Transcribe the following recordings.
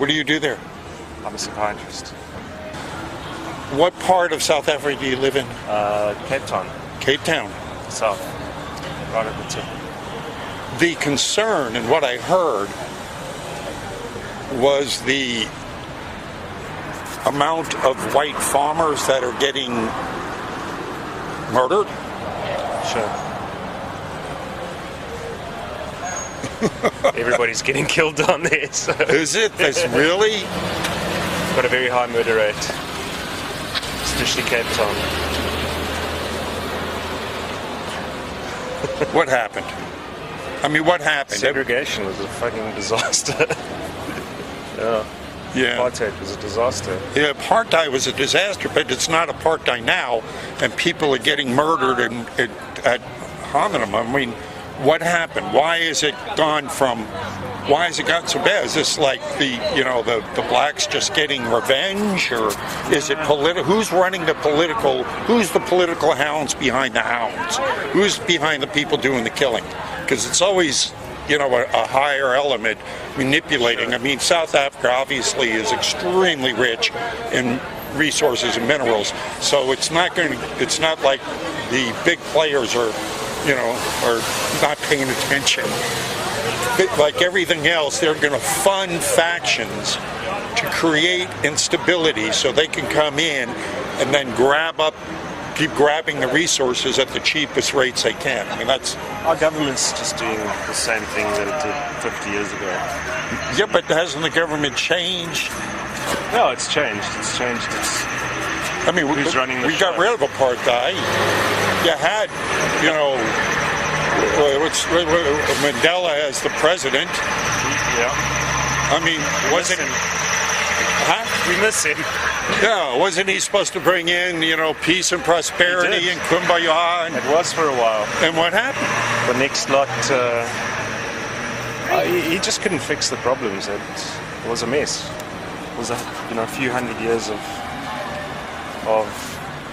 What do you do there? I'm a psychiatrist. What part of South Africa do you live in? Cape Town. Cape Town. South. Right at the tip. The concern and what I heard was the amount of white farmers that are getting murdered. Sure. Everybody's getting killed down there. So. Is it? That's really? Got a very high murder rate, especially Cape Town. What happened? I mean, what happened? Segregation was a fucking disaster. Yeah. Apartheid was a disaster. Yeah, apartheid was a disaster, but it's not apartheid now, and people are getting murdered at hominem. I mean, what happened? Why has it gotten so bad? Is this like the blacks just getting revenge, or is it political? Who's running the political? Who's the political hounds behind the hounds? Who's behind the people doing the killing? Because it's always a higher element manipulating. I mean, South Africa obviously is extremely rich in resources and minerals, so it's not like the big players are not paying attention. But like everything else, they're going to fund factions to create instability so they can come in and then keep grabbing the resources at the cheapest rates they can. I mean, that's... Our government's just doing the same thing that it did 50 years ago. Yeah, but hasn't the government changed? No, it's changed. It's changed. I mean, who's running the we got rid of apartheid. You had, Mandela as the president. Yeah. I mean, wasn't... Huh? We miss him. Yeah, wasn't he supposed to bring in, peace and prosperity and kumbaya? It was for a while. And what happened? The next lot, he just couldn't fix the problems. It was a mess. It was a few hundred years of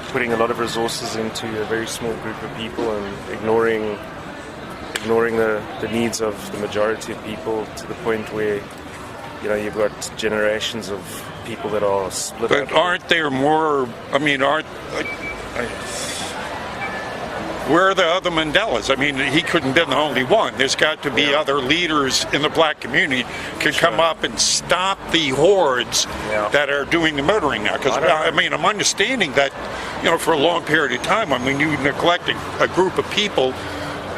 putting a lot of resources into a very small group of people and ignoring the needs of the majority of people, to the point where you've got generations of people that are split. But aren't there more? I mean, where are the other Mandelas? I mean, he couldn't have been the only one. There's got to be other leaders in the black community could come up and stop the hordes that are doing the murdering now. Because I'm understanding that for a long period of time, you neglect a group of people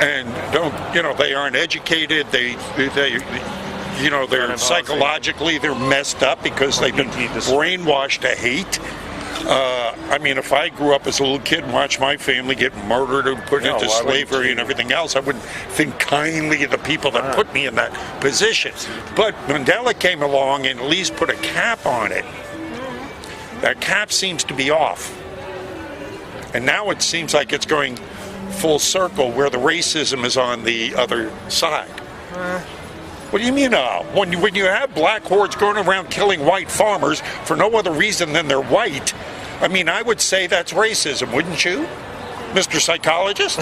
and they aren't educated. They're psychologically they're messed up because they've been brainwashed to hate. If I grew up as a little kid and watched my family get murdered and put into slavery and everything else, I wouldn't think kindly of the people that put me in that position. But Mandela came along and at least put a cap on it. That cap seems to be off. And now it seems like it's going full circle where the racism is on the other side. What do you mean now? When you have black hordes going around killing white farmers for no other reason than they're white, I would say that's racism, wouldn't you, Mr. Psychologist?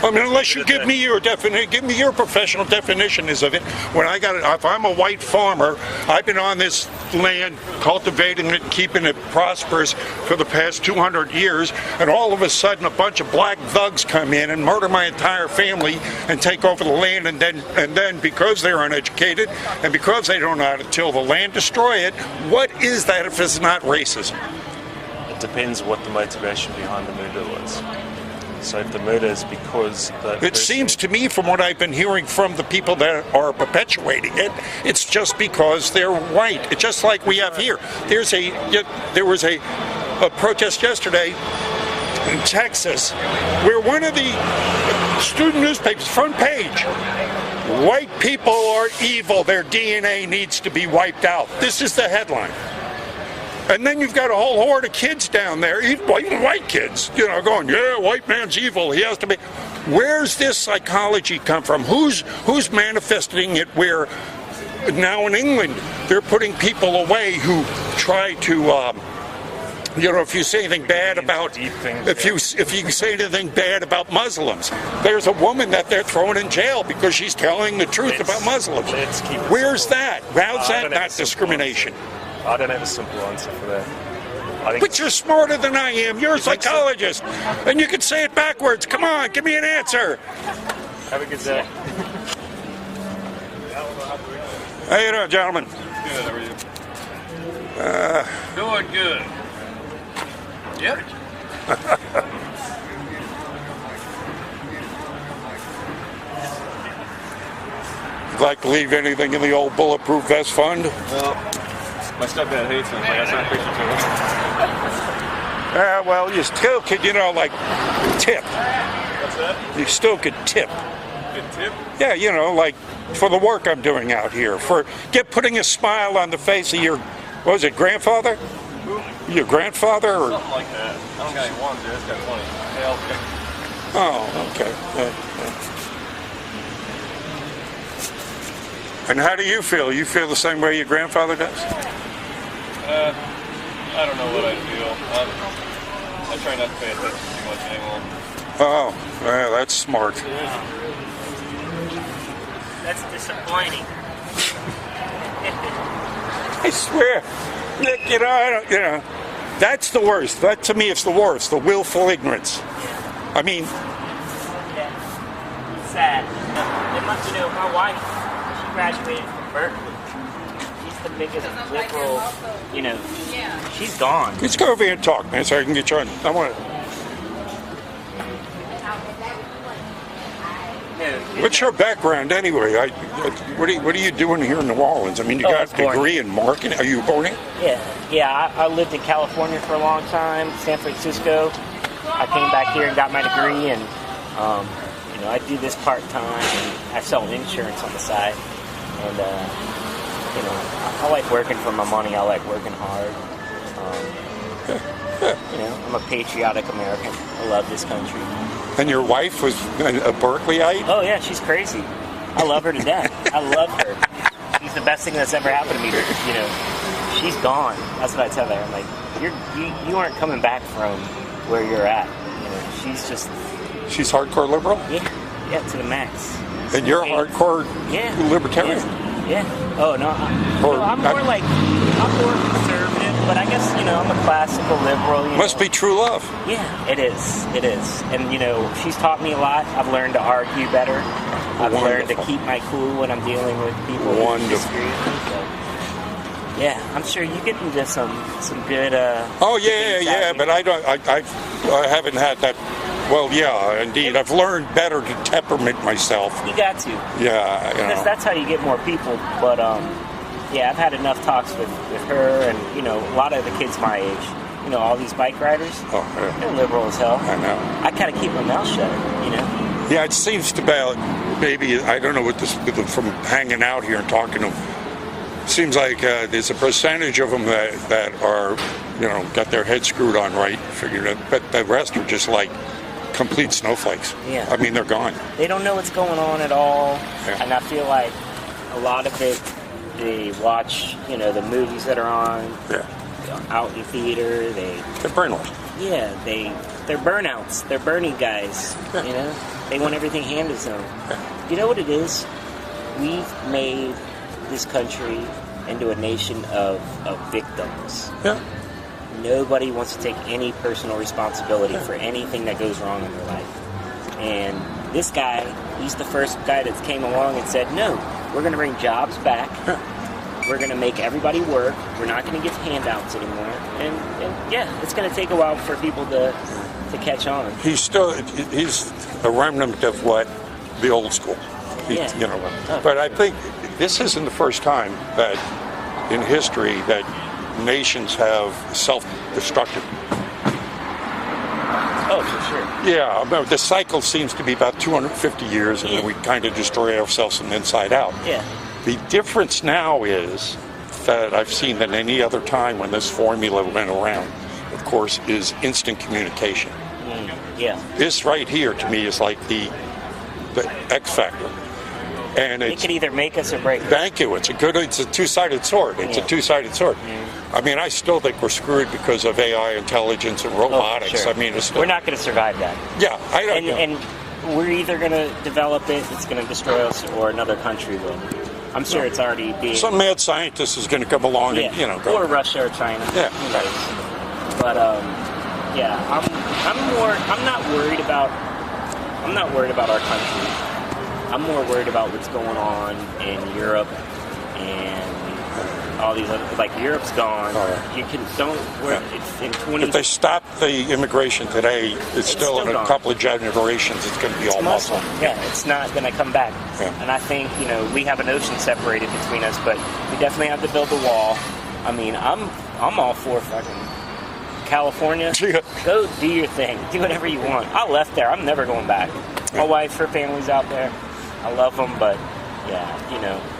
Unless you give me your definition, give me your professional definition of it. If I'm a white farmer, I've been on this land, cultivating it, keeping it prosperous for the past 200 years, and all of a sudden a bunch of black thugs come in and murder my entire family and take over the land, and then because they're uneducated and because they don't know how to till the land, destroy it. What is that if it's not racism? It depends what the motivation behind the murder was. So if the murder is because it seems to me, from what I've been hearing from the people that are perpetuating it, it's just because they're white. It's just like we have here. There was a protest yesterday in Texas where one of the student newspapers, front page, white people are evil, their DNA needs to be wiped out. This is the headline. And then you've got a whole horde of kids down there, even white kids, going, yeah, white man's evil, he has to be. Where's this psychology come from? Who's manifesting it where now in England they're putting people away who try to You know, if you say anything bad about, if you say anything bad about Muslims, there's a woman that they're throwing in jail because she's telling the truth about Muslims. Where's that? How's that not discrimination? I don't have a simple answer for that. But you're smarter than I am. You're a psychologist, and you can say it backwards. Come on, give me an answer. Have a good day. How you doing, gentlemen? Good, how are you? Doing good. Yep. Like to leave anything in the old bulletproof vest fund? Well, my stepdad hates them, so I signed a picture to him. Well, you still could, you know, like, tip. What's that? You still could tip. Good tip? Yeah, you know, like, for the work I'm doing out here. For putting a smile on the face of your, what was it, grandfather? Who? Your grandfather? Or? Something like that. I don't got any ones, I just got 20. Hell, okay. Oh, okay. And how do you feel? You feel the same way your grandfather does? I don't know what I feel. I try not to pay attention too much anymore. Oh, well, that's smart. That's disappointing. I swear, Nick, you know, that's the worst. That, to me, is the worst, the willful ignorance. I mean... Yeah. Sad. You know, my wife, she graduated from Berkeley. She's the biggest liberal, you know, she's gone. Let's go over here and talk, man, so I can get you on. I want to... What's your background anyway? What are you doing here in New Orleans? I mean, you got a degree in marketing. Are you born here? Yeah. I lived in California for a long time, San Francisco. I came back here and got my degree, and you know, I do this part time, and I sell insurance on the side. And you know, I like working for my money. I like working hard. You know, I'm a patriotic American. I love this country. And your wife was a Berkeleyite? Oh yeah, she's crazy. I love her to death. I love her. She's the best thing that's ever happened to me. You know, she's gone. That's what I tell her. I'm like, you aren't coming back from where you're at. You know, she's just. She's hardcore liberal? Yeah, to the max. And you're hardcore libertarian? Yeah. Oh no, I'm more conservative, but I guess, you know, I'm a classical liberal. Must be true love. Yeah, it is. It is. And you know, she's taught me a lot. I've learned to argue better. I've learned to keep my cool when I'm dealing with people who disagree with me. So, yeah, I'm sure you get into some good. Oh yeah, but I haven't had that. Well, yeah, indeed. I've learned better to temperament myself. You got to. Yeah, because that's how you get more people. But yeah, I've had enough talks with her, and you know, a lot of the kids my age. You know, all these bike riders. Oh, yeah. They're liberal as hell. I know. I kind of keep my mouth shut. You know. Yeah, it seems to be maybe, I don't know what this from hanging out here and talking to them. Seems like there's a percentage of them that are, you know, got their head screwed on right, figured it, but the rest are just like complete snowflakes. Yeah. I mean, they're gone. They don't know what's going on at all, yeah. And I feel like a lot of it, they watch, you know, the movies that are on, out in theater. They're brainwashed. Yeah, they're burnouts. They're Bernie guys. Yeah. You know, they want everything handed to them. Yeah. You know what it is? We've made this country into a nation of victims. Yeah. Nobody wants to take any personal responsibility for anything that goes wrong in their life. And this guy, he's the first guy that came along and said, no, we're going to bring jobs back. We're going to make everybody work. We're not going to give handouts anymore. And yeah, it's going to take a while for people to catch on. He's a remnant of what the old school. You know. But I think this isn't the first time that in history that nations have self-destructed. Oh, for sure. Yeah, the cycle seems to be about 250 years, and then we kind of destroy ourselves from the inside out. Yeah. The difference now is that I've seen than any other time when this formula went around, of course, is instant communication. Yeah. This right here, to me, is like the X factor. And it could either make us or break us. Thank you. It's a two-sided sword. It's a two-sided sword. I mean, I still think we're screwed because of AI intelligence and robotics. Oh, sure. I mean, we're not going to survive that. Yeah, I don't know. And we're either going to develop it, it's going to destroy us, or another country will. I'm sure it's already being... Some mad scientist is going to come along and, go. Or Russia or China. Yeah. Who knows? But, I'm not worried about our country. I'm more worried about what's going on in Europe and all these other, like Europe's gone. You can it's in 20. If they stop the immigration today, it's still in a couple of generations. It's going to be all Muslim. Yeah, it's not going to come back. Yeah. And I think we have an ocean separated between us, but we definitely have to build a wall. I mean, I'm all for fucking California. Go do your thing. Do whatever you want. I left there. I'm never going back. My wife, her family's out there. I love them, but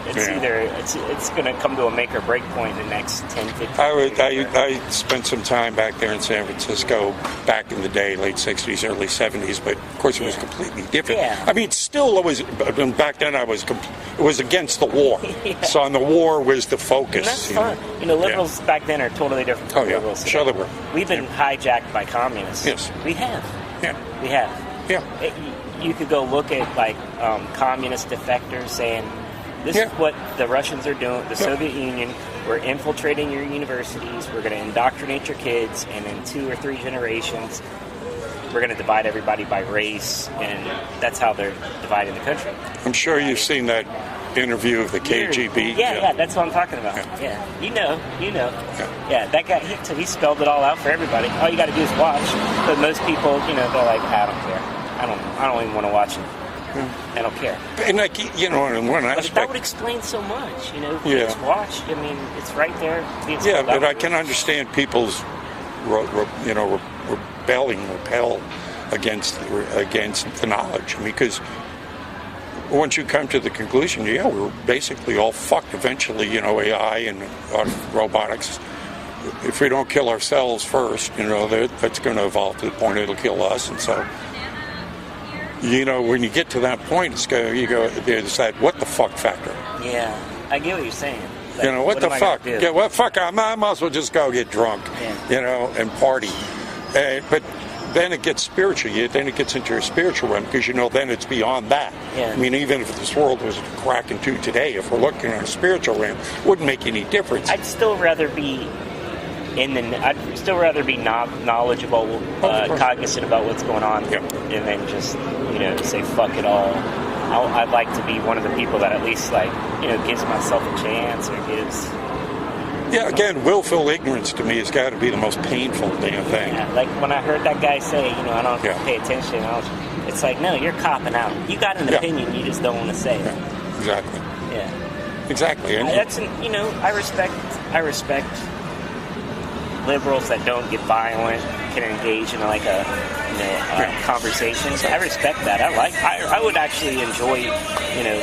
it's going to come to a make or break point in the next 10, 15 years. I spent some time back there in San Francisco back in the day, late 60s, early 70s, but of course it was completely different. Yeah. I mean, still it was, back then it was against the war. So and the war was the focus. And that's fun. Liberals back then are totally different from liberals today. Sure they were. We've been hijacked by communists. Yes. We have. Yeah. We have. Yeah. You could go look at communist defectors saying, this is what the Russians are doing, the Soviet Union, we're infiltrating your universities, we're going to indoctrinate your kids, and in 2 or 3 generations, we're going to divide everybody by race, and that's how they're dividing the country. I'm sure you've seen that interview of the KGB. Yeah, that's what I'm talking about. Yeah. You know. Yeah, that guy, he spelled it all out for everybody. All you got to do is watch. But most people, they're like, I don't care. I don't even want to watch it. I don't care. And in one aspect, that would explain so much. Just watch. I mean, it's right there. But I can understand people's, repel against the knowledge. I mean, because once you come to the conclusion, we're basically all fucked eventually. AI and robotics. If we don't kill ourselves first, that's going to evolve to the point it'll kill us, and so. When you get to that point, there's that what the fuck factor. Yeah, I get what you're saying. Like, what the fuck? Yeah, well, fuck, I might as well just go get drunk, and party. But then it gets spiritual. Then it gets into your spiritual realm because, then it's beyond that. Yeah. I mean, even if this world was cracking to today, if we're looking at a spiritual realm, it wouldn't make any difference. I'd still rather be knowledgeable, cognizant about what's going on, and then just say fuck it all. I'd like to be one of the people that at least gives myself a chance or gives. Yeah, again, willful ignorance to me has got to be the most painful damn thing. Yeah, like when I heard that guy say, I don't pay attention. It's like, no, you're copping out. You got an opinion, you just don't want to say it. Yeah, exactly. Yeah. Exactly. And I respect liberals that don't get violent, can engage in a conversation. So I respect that. I would actually enjoy,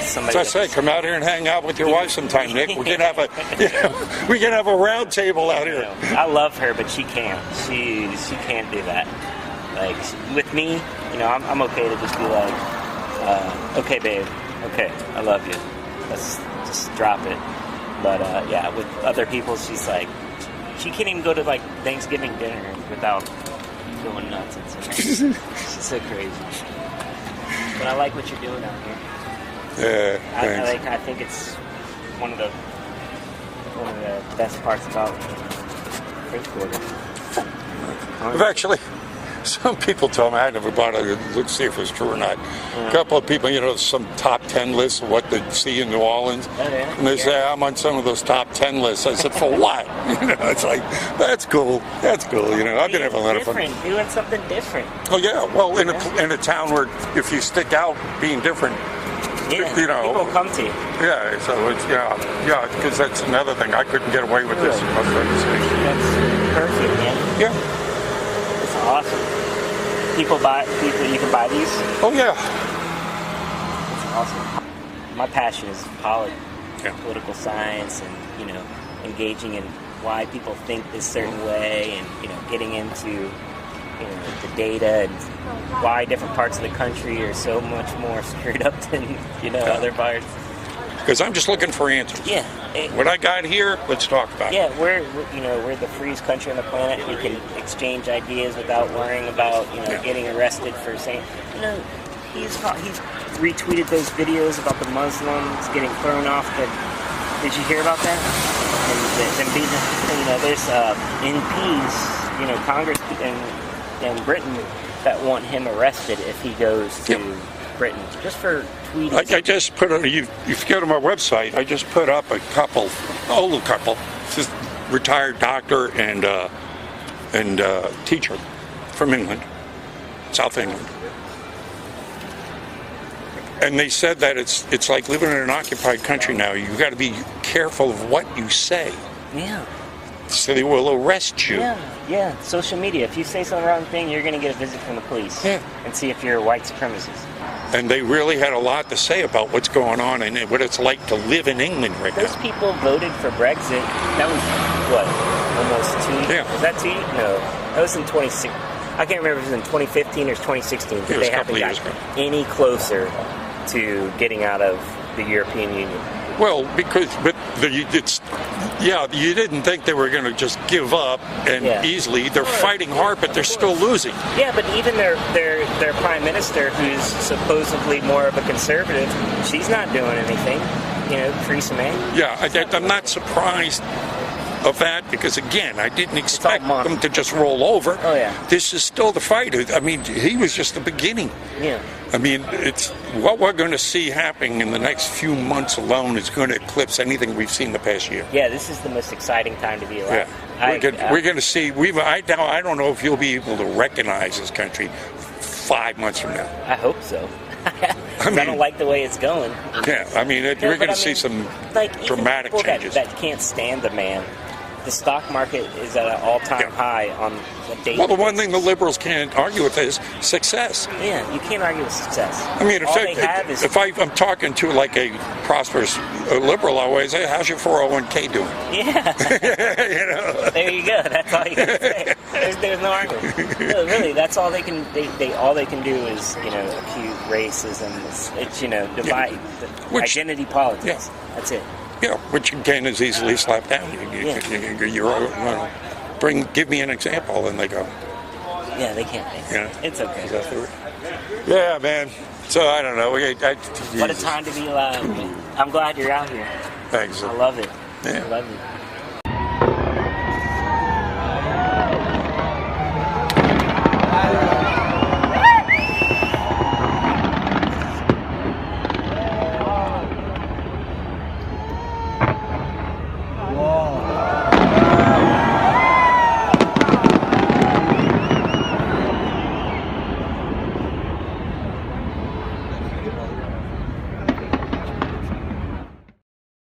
somebody. As I say, come out here and hang out with your wife sometime, Nick. We can have a round table out here. I love her, but she can't. She can't do that. Like with me, I'm okay to just be like, okay, babe, okay, I love you. Let's just drop it. But with other people, she's like. She can't even go to Thanksgiving dinner without going nuts. She's so crazy. But I like what you're doing out here. Yeah, I think it's one of the best parts about French Quarter. I've actually, some people told me, I never bothered to look see if it was true or not. A couple of people, some top 10 lists of what they see in New Orleans. Oh, yeah? And they say, I'm on some of those top 10 lists. I said, for what? It's like, that's cool. That's cool. I've been having a lot of fun. Doing something different. Oh, yeah. Well, in a town where if you stick out being different, people come to you. Yeah, so it's, because that's another thing. I couldn't get away with this. That's perfect, man. Yeah. It's awesome. You can buy these? Oh, yeah. It's awesome. My passion is political science and, engaging in why people think this certain way and, getting into the data and why different parts of the country are so much more screwed up than other parts. Because I'm just looking for answers. Yeah. What I got here, let's talk about it. Yeah, we're the freest country on the planet. We can exchange ideas without worrying about getting arrested for saying he's retweeted those videos about the Muslims getting thrown off the. Did you hear about that? And there's MPs, Congress in Britain that want him arrested if he goes to Britain just for tweeting. I just put if you go to my website, I just put up a couple, older couple, just retired doctor and teacher from England, South England. And they said that it's like living in an occupied country now. You've got to be careful of what you say. Yeah. So they will arrest you. Yeah. Social media. If you say some wrong thing, you're going to get a visit from the police. Yeah. And see if you're a white supremacist. And they really had a lot to say about what's going on and what it's like to live in England right now. Those people voted for Brexit. That was, almost 2 years? Yeah. Was that 2 years? No. That was in 2016. I can't remember if it was in 2015 or 2016. But they haven't gotten any closer to getting out of the European Union. Well, you didn't think they were going to just give up and easily. They're fighting hard, but they're still losing. Yeah, but even their prime minister, who's supposedly more of a conservative, she's not doing anything. Theresa May. Yeah, I'm not surprised of that because, again, I didn't expect them to just roll over. Oh, yeah. This is still the fight. I mean, he was just the beginning. Yeah. I mean, it's what we're going to see happening in the next few months alone is going to eclipse anything we've seen the past year. Yeah, this is the most exciting time to be alive. Yeah. We're going to see. I don't know if you'll be able to recognize this country 5 months from now. I hope so. I don't like the way it's going. Yeah, I mean, we're going to see some dramatic changes. That can't stand the man. The stock market is at an all-time high on a daily Well, the one thing the liberals can't argue with is success. Yeah, you can't argue with success. I mean, if I'm talking to like a prosperous liberal, I always say, "How's your 401k doing?" Yeah. There you go. That's all you can say. There's no argument. No, really, that's all they can. All they can do is accuse racism. It's divide identity politics. Yeah. That's it. Which again is easily slapped down. Give me an example, and they go. Yeah, they can't. It's okay. Yeah, man. So I don't know. What a time to be alive. I'm glad you're out here. Thanks. I love it. Yeah. I love you.